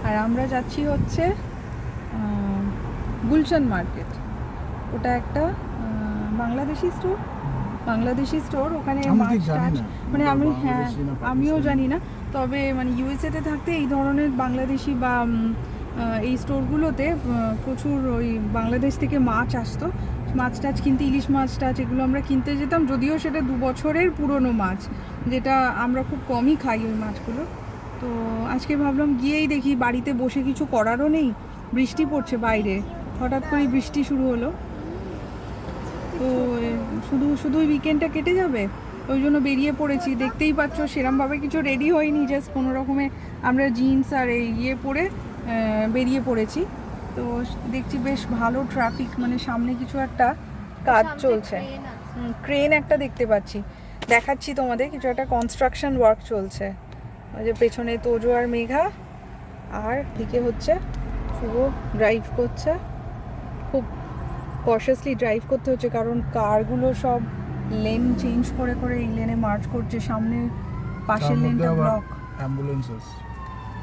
আর আমরা যাচ্ছি হচ্ছে গুলশান মার্কেট। ওটা একটা বাংলাদেশি স্টোর। ওখানে মাছ টাছ মানে আমিও জানি না, তবে মানে ইউএসএতে থাকতে এই ধরনের বাংলাদেশি বা এই স্টোরগুলোতে প্রচুর ওই বাংলাদেশ থেকে মাছ আসতো। মাছ টাছ কিনতে, ইলিশ মাছ টাছ এগুলো আমরা কিনতে যেতাম, যদিও সেটা 2 বছরের পুরনো মাছ, যেটা আমরা খুব কমই খাই ওই মাছগুলো। তো আজকে ভাবলাম গিয়েই দেখি, বাড়িতে বসে কিছু করারও নেই, বৃষ্টি পড়ছে বাইরে, হঠাৎ করেই বৃষ্টি শুরু হলো, তো শুধুই উইকেন্ডটা কেটে যাবে, ওই জন্য বেরিয়ে পড়েছি। দেখতেই পাচ্ছ সেরমভাবে কিছু রেডি হয়নি, জাস্ট কোনো রকমে আমরা জিন্স আর এই পরে বেরিয়ে পড়েছি। তো দেখছি বেশ ভালো ট্রাফিক, মানে সামনে কিছু একটা কাজ চলছে, ক্রেন একটা দেখতে পাচ্ছি, দেখাচ্ছি তোমাদের, কিছু একটা কনস্ট্রাকশন ওয়ার্ক চলছে। ওই যে পেছনে তোজো আর মেঘা, আর দিকে হচ্ছে শুভ ড্রাইভ করছে। খুব কশাসলি ড্রাইভ করতে হচ্ছে, কারণ কারগুলো সব লেন চেঞ্জ করে করে এই লেনে মার্চ করছে, সামনে পাশের লেনটা ব্লক। অ্যাম্বুলেন্সেস,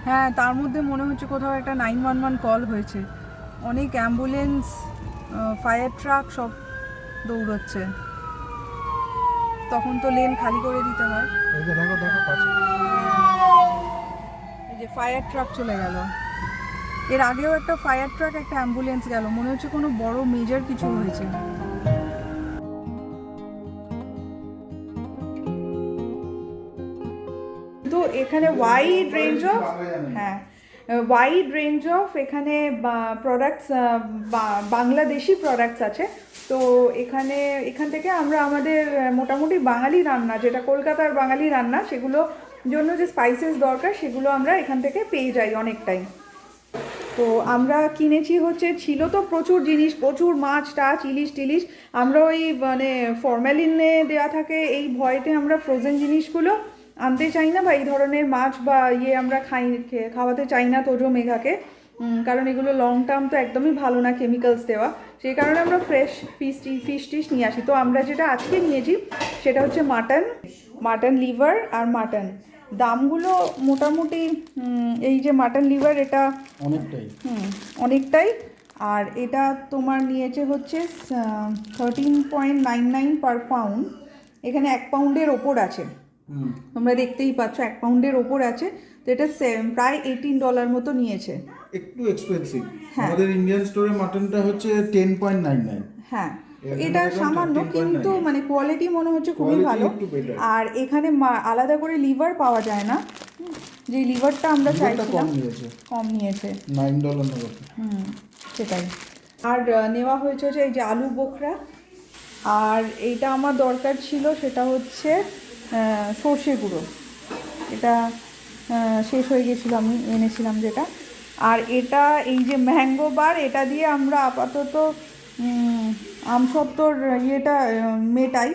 হ্যাঁ, তার মধ্যে মনে হচ্ছে কোথাও একটা 911 কল হয়েছে, অনেক অ্যাম্বুলেন্স, ফায়ার ট্রাক সব দৌড়চ্ছে, তখন তো লেন খালি করে দিতে হয়। এই যে দেখো পাশে এই যে ফায়ার ট্রাক চলে গেল, এর আগেও একটা ফায়ার ট্রাক, একটা অ্যাম্বুলেন্স গেল, মনে হচ্ছে কোনো বড় মেজর কিছু হয়েছে। তো এখানে ওয়াইড রেঞ্জ অফ এখানে প্রোডাক্টস, বাংলাদেশি প্রোডাক্টস আছে। তো এখান থেকে আমরা আমাদের মোটামুটি বাঙালি রান্না, যেটা কলকাতার বাঙালি রান্না, সেগুলো জন্য যে স্পাইসেস দরকার সেগুলো আমরা এখান থেকে পেয়ে যাই অনেকটাই। তো আমরা কিনেছি হচ্ছে, ছিল তো প্রচুর জিনিস, প্রচুর মাছ টাছ, ইলিশ টিলিশ, আমরা ওই মানে ফরম্যালিনে দেওয়া থাকে এই ভয়তে আমরা ফ্রোজেন জিনিসগুলো আনতে চাই না, বা এই ধরনের মাছ বা আমরা খাওয়াতে চাই না তোজো মেঘাকে, কারণ এগুলো লং টার্ম তো একদমই ভালো না, কেমিক্যালস দেওয়া, সেই কারণে আমরা ফ্রেশ ফিশ টিশ নিয়ে আসি। তো আমরা যেটা আজকে নিয়েছি সেটা হচ্ছে মাটন লিভার আর মাটন। দামগুলো মোটামুটি, এই যে মাটন লিভার এটা অনেকটাই, আর এটা তোমার নিয়েছে হচ্ছে 13.99 পার পাউন্ড। এখানে 1 পাউন্ডের ওপর আছে, তোমরা দেখতেই পাচ্ছ 1 পাউন্ডের ওপর আছে। তো এটা প্রায় $18 মতো নিয়েছে, একটু এক্সপেন্সিভ। আমাদের ইন্ডিয়ান স্টোরে মাটনটা হচ্ছে 10.99। হ্যাঁ, এটা সামান্য, কিন্তু মানে কোয়ালিটি মনে হচ্ছে খুবই ভালো। আর এখানে আলাদা করে লিভার পাওয়া যায় না, যে লিভারটা আমরা চাইছিলাম কম নিয়েছে, $9 নেবে। সেটাই। আর নেওয়া হয়েছে যে এই যে আলু বোখরা, আর এইটা আমার দরকার ছিল, সেটা হচ্ছে সর্ষে গুঁড়ো, এটা শেষ হয়ে গেছিলো, আমি এনেছিলাম যেটা। আর এটা এই যে ম্যাঙ্গো বার, এটা দিয়ে আমরা আপাতত আমসত্ত্বর মেটাই।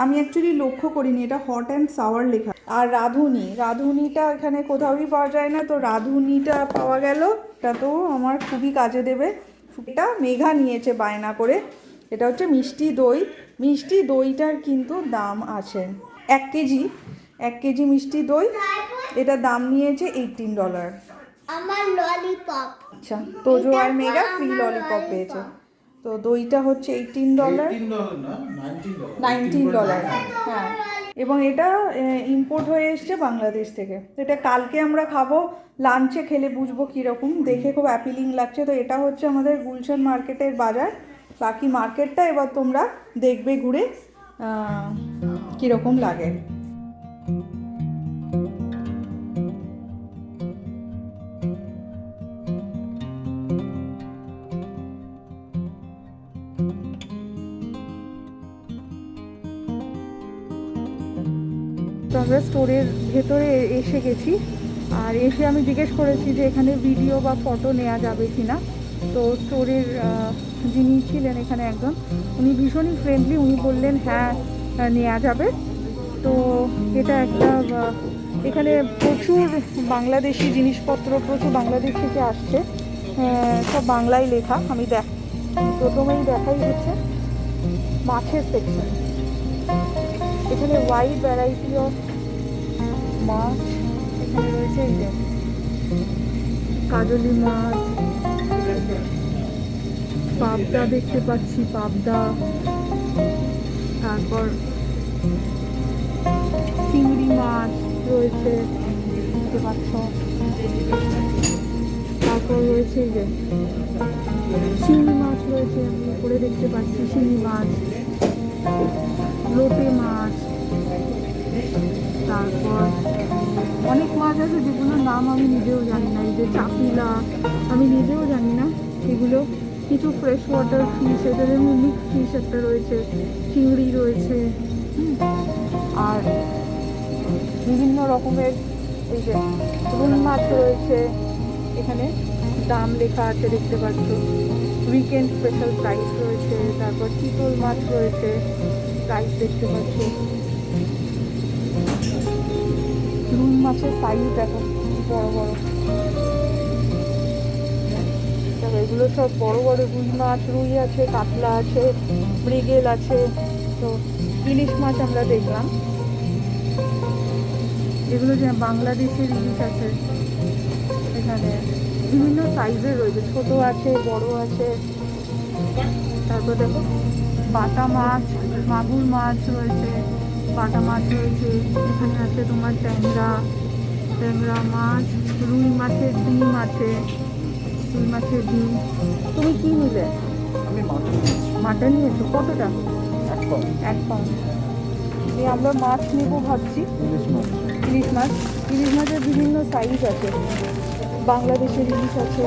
আমি অ্যাকচুয়ালি লক্ষ্য করিনি এটা হট অ্যান্ড সাওয়ার লেখা। আর রাঁধুনিটা এখানে কোথাওই পাওয়া যায় না, তো রাঁধুনিটা পাওয়া গেল, এটা তো আমার খুবই কাজে দেবে। এটা মেঘা নিয়েছে বায়না করে, এটা হচ্ছে মিষ্টি দইটার কিন্তু দাম আছে, 1 কেজি মিষ্টি দই, এটা দাম নিয়েছে $18। আমার ললিপপ, আচ্ছা, তোজো আর মেঘা ফ্রি ললিপপ পেয়েছে। তো দইটা হচ্ছে $18, $19, হ্যাঁ। এবং এটা ইম্পোর্ট হয়ে এসছে বাংলাদেশ থেকে। তো এটা কালকে আমরা খাবো, লাঞ্চে খেলে বুঝবো কীরকম, দেখে খুব অ্যাপিলিং লাগছে। তো এটা হচ্ছে আমাদের গুলশান মার্কেটের বাজার। বাকি মার্কেটটা এবার তোমরা দেখবে ঘুরে কীরকম লাগে। তো আমরা স্টোরের ভেতরে এসে গেছি, আর এসে আমি জিজ্ঞেস করেছি যে এখানে ভিডিও বা ফটো নেওয়া যাবে কি না। তো স্টোরের যিনি ছিলেন এখানে একজন, উনি ভীষণই ফ্রেন্ডলি, উনি বললেন হ্যাঁ নেওয়া যাবে। তো এটা একটা, এখানে প্রচুর বাংলাদেশি জিনিসপত্র, প্রচুর বাংলাদেশ থেকে আসছে, সব বাংলায় লেখা। আমি প্রথমেই দেখাই হচ্ছে মাছের সেকশন, এখানে ওয়াইড ভ্যারাইটি অফ মাছ এখানে রয়েছে। এই যে কাজলি মাছ, পাবদা দেখতে পাচ্ছি, পাবদা, তারপর চিংড়ি মাছ রয়েছে দেখতে পাচ্ছ, তারপর রয়েছে এই যে শিঙি মাছ রয়েছে, আমি উপরে দেখতে পাচ্ছি শিঙি মাছ, লোটে মাছ, তারপর অনেক মাছ আছে যেগুলোর নাম আমি নিজেও জানি না, এই যে চাপিলা আমি নিজেও জানি না এগুলো, কিছু ফ্রেশ ওয়াটার ফিশ, এদের মিক্স ফিশ একটা রয়েছে, চিংড়ি রয়েছে, আর বিভিন্ন রকমের এই যে রুই মাছ রয়েছে, এখানে দাম লেখা আছে দেখতে পাচ্ছ, উইকেন্ড স্পেশাল প্রাইস রয়েছে, তারপর চিতল মাছ রয়েছে, প্রাইস দেখতে পাচ্ছ, রুই মাছের সাইজ দেখো বড় বড়, দেখো এগুলো সব বড় বড় রুই মাছ, রুই আছে, কাতলা আছে, মৃগেল আছে, তো ইলিশ মাছ আমরা দেখলাম, এগুলো যে বাংলাদেশের ইলিশ আছে, এখানে বিভিন্ন সাইজের রয়েছে, ছোট আছে, বড় আছে, তারপর দেখো বাটা মাছ, মাগুর মাছ রয়েছে, বাটা মাছ রয়েছে, এখানে আছে তোমার ট্যাংরা, ট্যাংরা মাছ, রুই মাছের ডিম আছে, রুই মাছের ডিম। তুমি কি নিলে? আমি মাটন নিয়েছো, কতটা? 1 পাউন্ড। 1 পাউন্ড। এই আমরা মাছ নেবো ভাবছি, ইলিশ মাছ। ইলিশ মাছ, ইলিশ মাছের বিভিন্ন সাইজ আছে, বাংলাদেশের ইলিশ আছে,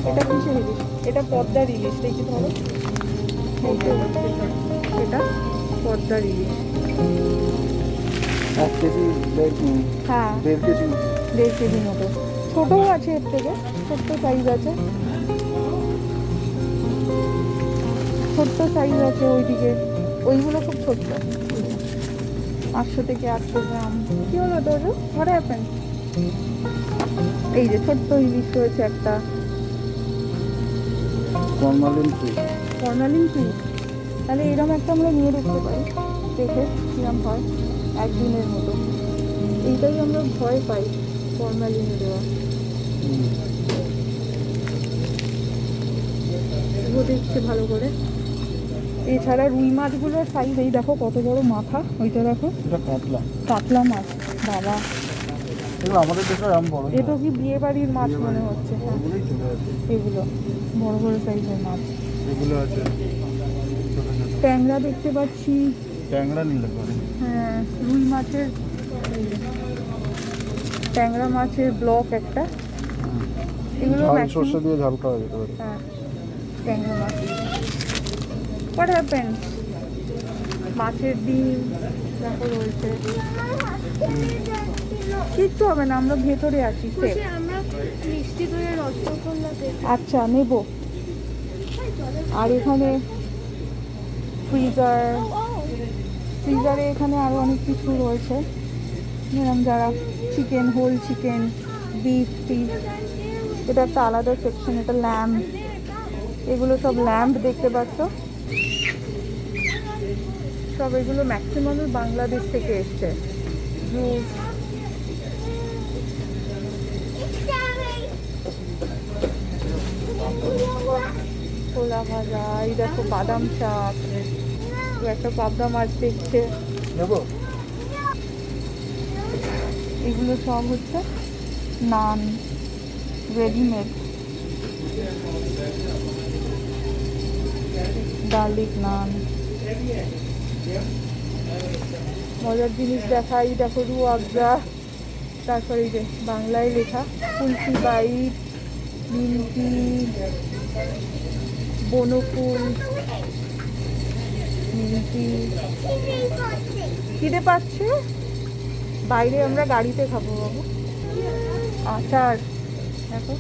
এটা কিসের ইলিশ? এটা পদ্মার ইলিশ, দেখি ধরো, এই যে, এটা পদ্মার ইলিশ, 1 কেজি, হ্যাঁ 1.5 কেজি। 1.5 কেজি মতো, ছোটও আছে, এর থেকে ছোট্ট সাইজ আছে, ছোট্ট সাইজ আছে ওইদিকে, ওইগুলো খুব ছোট্ট, 500 থেকে 800 গ্রাম। কি হলো তোর, হোয়াট হ্যাপেন? এই যে ছোট্ট ইলিশ রয়েছে একটা, ফরমালিন ফ্রি। ফর্মালিন ফ্রি, তাহলে এরকম একটা আমরা নিয়ে দেখতে পারি, দেখে কিরম হয়, একদিনের মতো। এইটাই আমরা ভয় পাই, ফর্মালিনে দেওয়া। ও দেখছে ভালো করে। এছাড়া রুই মাছগুলোর সাইজ এই দেখো কত বড় মাথা, ওইটা দেখো, এটা কাতলা। কাতলা মাছ, বাবা এগুলো আমাদের দেশে আম বড়। এ তো কি বিয়ে বাড়ির মাছ মনে হচ্ছে। হ্যাঁ এগুলোই চলে আসে। এগুলো বড় বড় সাইজের মাছ। এগুলো আছে ট্যাংরা দেখতে পাচ্ছি, ট্যাংরা নিলে পারে। হ্যাঁ রুই মাছের, ট্যাংরা মাছের ব্লক একটা, এগুলো ঝাল maximum- সর্ষে দিয়ে ঝাল খাওয়া যেতে পারে। হ্যাঁ ট্যাংরা মাছ। What happen? মাছের ডিম দেখো রয়েছে, কিচ্ছু হবে না, আমরা ভেতরে আছি সেফ। আমরা মিষ্টি দইয়ের রসগোল্লা দেখি। আচ্ছা নেব। আর এখানে ফ্রিজারে এখানে আরও অনেক কিছু রয়েছে, যেরকম যারা চিকেন, হোল চিকেন, বিফ টিফ, এটা একটা আলাদা সেকশন, এটা ল্যাম্প, এগুলো সব ল্যাম্প দেখতে পাচ্ছ, সব এগুলো ম্যাক্সিমামই বাংলাদেশ থেকে এসছে। জুস, ছোলা ভাজা, এই দেখো বাদাম শাক, একটা পাবদা মাছ দেখছে, নেবো? এগুলো সব হচ্ছে নান, রেডিমেড গার্লিক নান। মজার জিনিস দেখাই, দেখো রু আফজা, তারপরে এই যে বাংলায় লেখা কুলফি বাইট, নিমকি, বনফুল, নিমকি। খিদে পাচ্ছে, বাইরে আমরা গাড়িতে খাবো বাবু। আচার দেখো,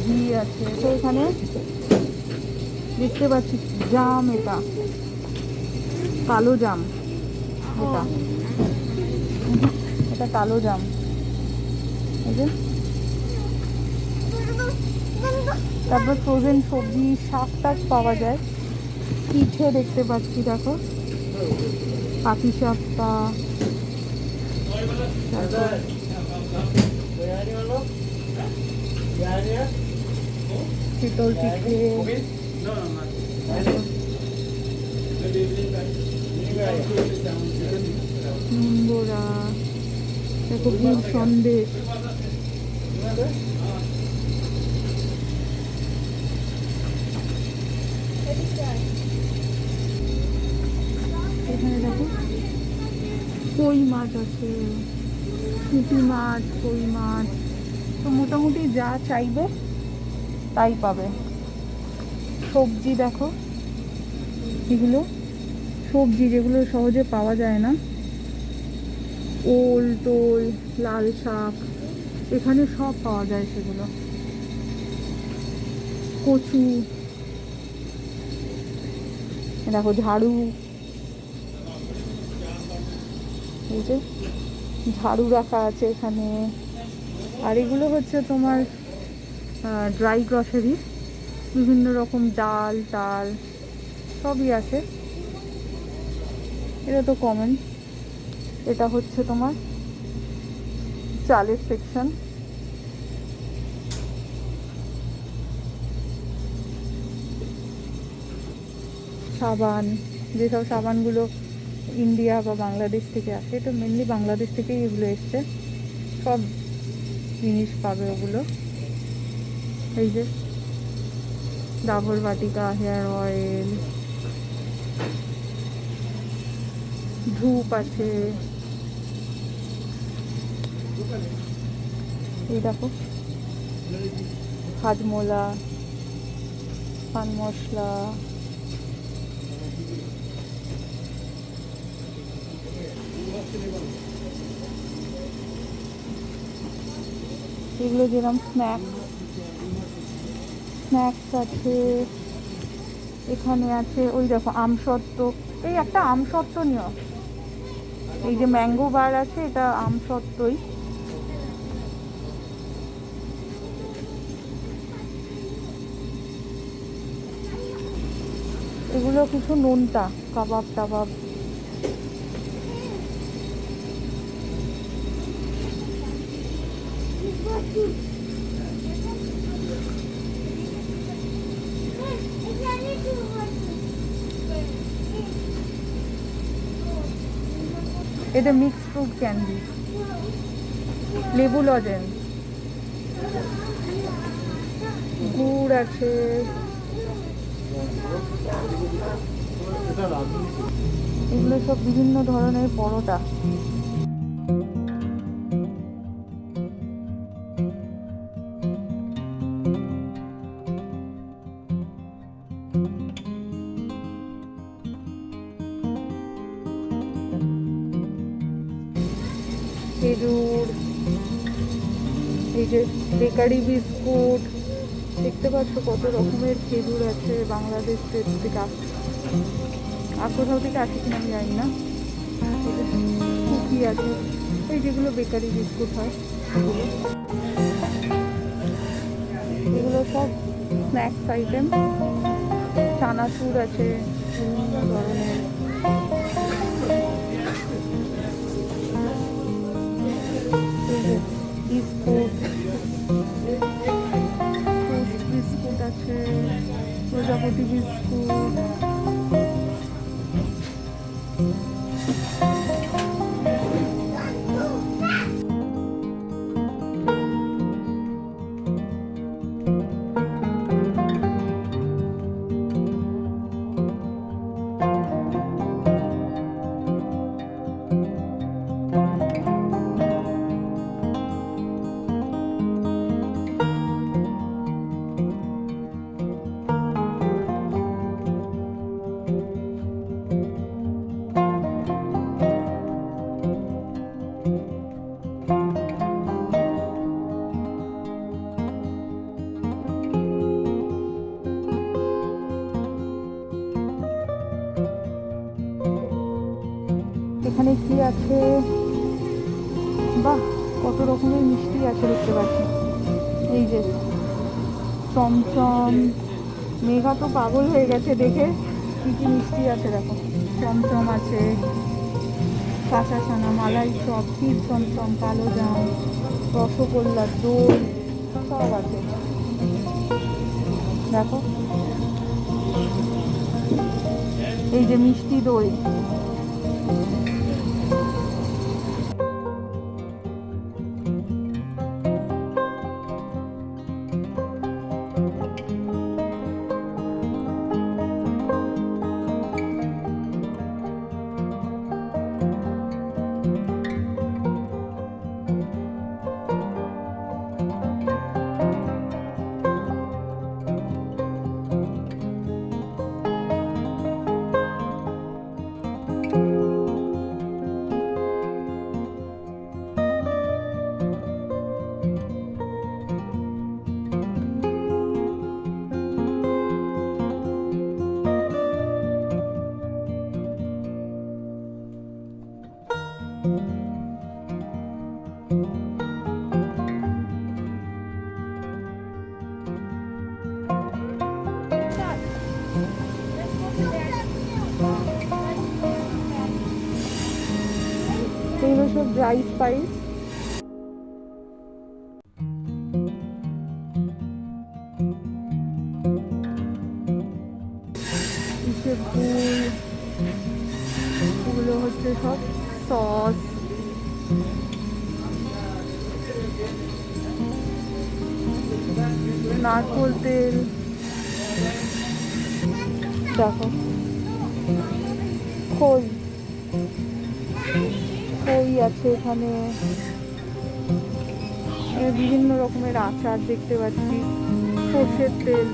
ঘি আছে তো এখানে দেখতে পাচ্ছি, জাম, এটা কালো জাম, এটা এটা কালো জাম, এই যে তারপর ফ্রোজেন সবজি, শাক টাক পাওয়া যায়, পিঠে দেখতে পাচ্ছি, দেখো পাটিসাপটা, শীতল পিঠে, নিম্বুড়া, দেখো গুড় সন্দেশ, এখানে দেখো কই মাছ আছে, পুঁটি মাছ, কই মাছ, তো মোটামুটি যা চাইবে তাই পাবে। সবজি দেখো, এগুলো সবজি যেগুলো সহজে পাওয়া যায় না, ওল টোল, লাল শাক, এখানে সব পাওয়া যায় সেগুলো। কচু, দেখো ঝাড়ু, এই যে ঝাড়ু রাখা আছে এখানে। আর এগুলো হচ্ছে তোমার ড্রাই গ্রসারি, বিভিন্ন রকম ডাল টাল সবই আছে। এটা তো কমন। এটা হচ্ছে তোমার চালের সেকশন। সাবান, যেসব সাবানগুলো ইন্ডিয়া বা বাংলাদেশ থেকে আসে, এটা মেনলি বাংলাদেশ থেকেই এগুলো এসছে, সব জিনিস পাবে ওগুলো। এই যে ডাবর বাটিকা, হেয়ার অয়েল, ধূপ আছে, এই দেখো হাজমোলা, পান মশলা, এগুলো যেরকম স্ন্যাক্স আছে। এখানে আছে ওই দেখো আমসত্ত্ব, এই একটা আমসত্ত্ব নিও, এই যে ম্যাঙ্গো বার আছে, এটা আমসত্ত্বই। এগুলো কিছু নোনতা, কাবাব টাবাব। এটা মিক্স ফ্রুট ক্যান্ডি, লেবু লজেন্স, গুড় আছে। এগুলো সব বিভিন্ন ধরনের পরোটা। খেজুর, এই যে বেকারি বিস্কুট, দেখতে পাচ্ছ কত রকমের খেজুর আছে, বাংলাদেশ থেকে আসছে, আর কোথাও থেকে আসে কিনা আমি জানি না। কুকি আছে, এই যেগুলো বেকারি বিস্কুট হয় এগুলো সব স্ন্যাক্স আইটেম। চানাচুর আছে বিভিন্ন ধরনের, বিস্কুট, টোস্ট বিস্কুট আছে, প্রজাপতি বিস্কুট, এখানে কি আছে, বাহ কত রকমের মিষ্টি আছে দেখতে পাচ্ছি। এই যে চমচম, মেঘা তো পাগল হয়ে গেছে দেখে, কী কী মিষ্টি আছে দেখো, চমচম আছে, কাঁচা ছানা, মালাই চপ, ক্ষীর চমচম, কালো জাম, রসগোল্লা, দই সব আছে দেখো। এই যে মিষ্টি দই, এগুলো সব ড্রাই স্পাইস। ইসের ফুল, এগুলো হচ্ছে সব সস। নারকোল তেল দেখো, খই খই আছে এখানে, বিভিন্ন রকমের আচার দেখতে পাচ্ছি, সর্ষের তেল,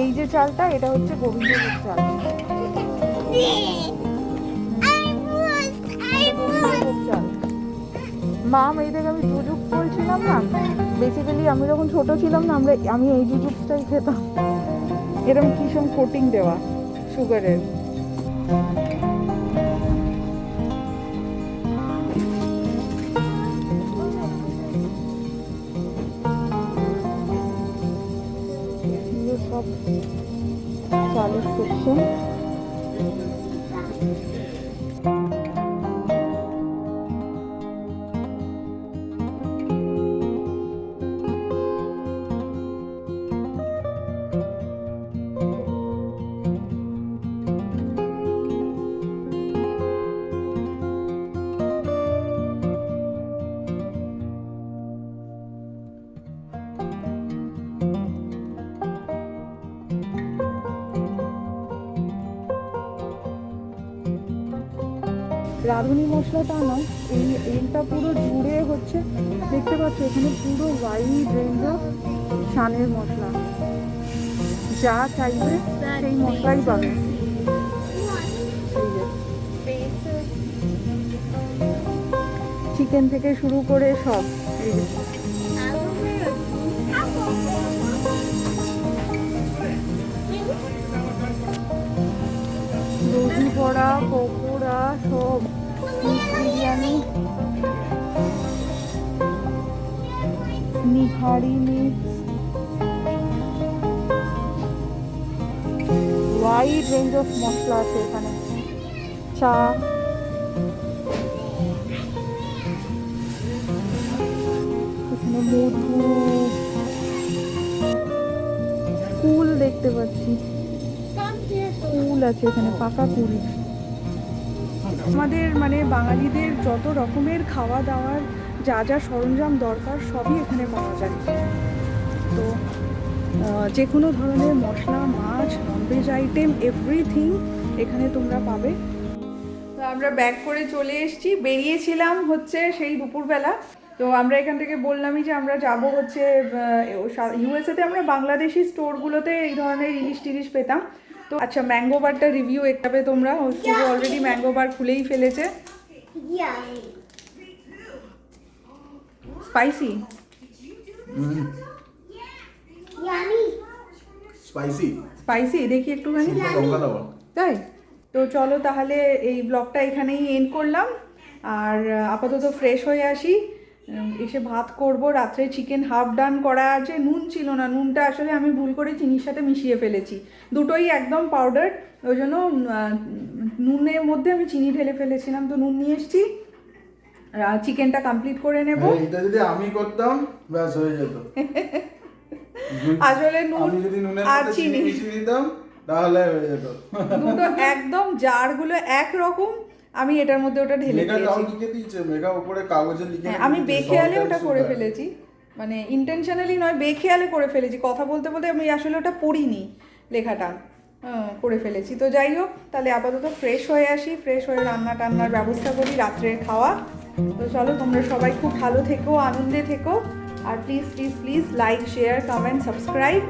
এই যে চালটা এটা হচ্ছে গোবিন্দভোগ চাল। গোবিন্দভোগ চাল মাম, এই দেখে আমি জুজুক্স বলছিলাম না, বেসিক্যালি আমি যখন ছোট ছিলাম না আমি এই জুজুক্সটাই খেতাম, এরকম কিসম কোটিং দেওয়া সুগারের। সব চালের সেকশন। রাঁধুনি মশলাটা না, এইটা পুরো জুড়ে হচ্ছে, দেখতে পাচ্ছ এখানে পুরো ওয়াইড রেঞ্জ অফ ছানের মশলা, যা চাইবে সেই মশলাই পাবে। চিকেন থেকে শুরু করে সব, এই যে দহি বড়া, পকোড়া, সব biryani, nihari mix, wide range of masala আছে এখানে, চা, এখানে মধু, কুল দেখতে পাচ্ছি, কুল আছে এখানে, পাকা কুল। আমাদের মানে বাঙালিদের যত রকমের খাওয়া দাওয়ার যা যা সরঞ্জাম দরকার সবই এখানে পাওয়া যায়। তো যে কোনো ধরনের মশলা, মাছ, ননভেজ আইটেম, এভরিথিং এখানে তোমরা পাবে। তো আমরা ব্যাক করে চলে এসেছি, বেরিয়েছিলাম হচ্ছে সেই দুপুরবেলা। তো আমরা এখান থেকে বললামই যে আমরা যাব হচ্ছে ইউএসএতে, আমরা বাংলাদেশি স্টোরগুলোতে এই ধরনের ইলিশ টিলিশ পেতাম। তো আচ্ছা, ম্যাঙ্গো বারটা রিভিউ একটাবে তোমরা, অলরেডি ম্যাঙ্গো বার খুলেই ফেলেছে। স্পাইসি স্পাইসি স্পাইসি দেখি একটুখানি লঙ্কা দেওয়া। তাই তো চলো তাহলে এই ব্লগটা এখানেই এন্ড করলাম। আর আপাতত ফ্রেশ হয়ে আসি, এসে ভাত করব। রাত্রে চিকেন হাফ ডান করা আছে, নুন ছিল না, নুনটা আসলে আমি ভুল করে চিনির সাথে মিশিয়ে ফেলেছি, দুটোই একদম পাউডার, ওই জন্য নুনের মধ্যে আমি চিনি ঢেলে ফেলেছিলাম, তো নুন নিয়ে এসেছি। চিকেনটা কমপ্লিট করে নেব। এটা যদি আমি করতাম ব্যাস হয়ে যেত। আসলে নুন আমি যদি নুনের আর মধ্যে চিনি চিনি মিশিয়ে দিতাম তাহলে হয়ে যেত। দুটো একদম জারগুলো একরকম, আমি এটার মধ্যে ওটা ঢেলে মেঘা তাও দিয়েছি। লিখে দিয়েছে, মেঘা উপরে কাগজে লিখে হ্যাঁ, আমি বেখেয়ালে ওটা করে ফেলেছি, মানে ইন্টেনশনালি নয়, বেখেয়ালে করে ফেলেছি। কথা বলতে বলতে আমি আসলে ওটা পড়িনি লেখাটা, করে ফেলেছি। তো যাই হোক, তাহলে আপাতত ফ্রেশ হয়ে আসি, ফ্রেশ হয়ে রান্না টান্নার ব্যবস্থা করি, রাত্রের খাওয়া। তো চলো, তোমরা সবাই খুব ভালো থেকো, আনন্দে থেকো, আর please please please like, share, comment, subscribe.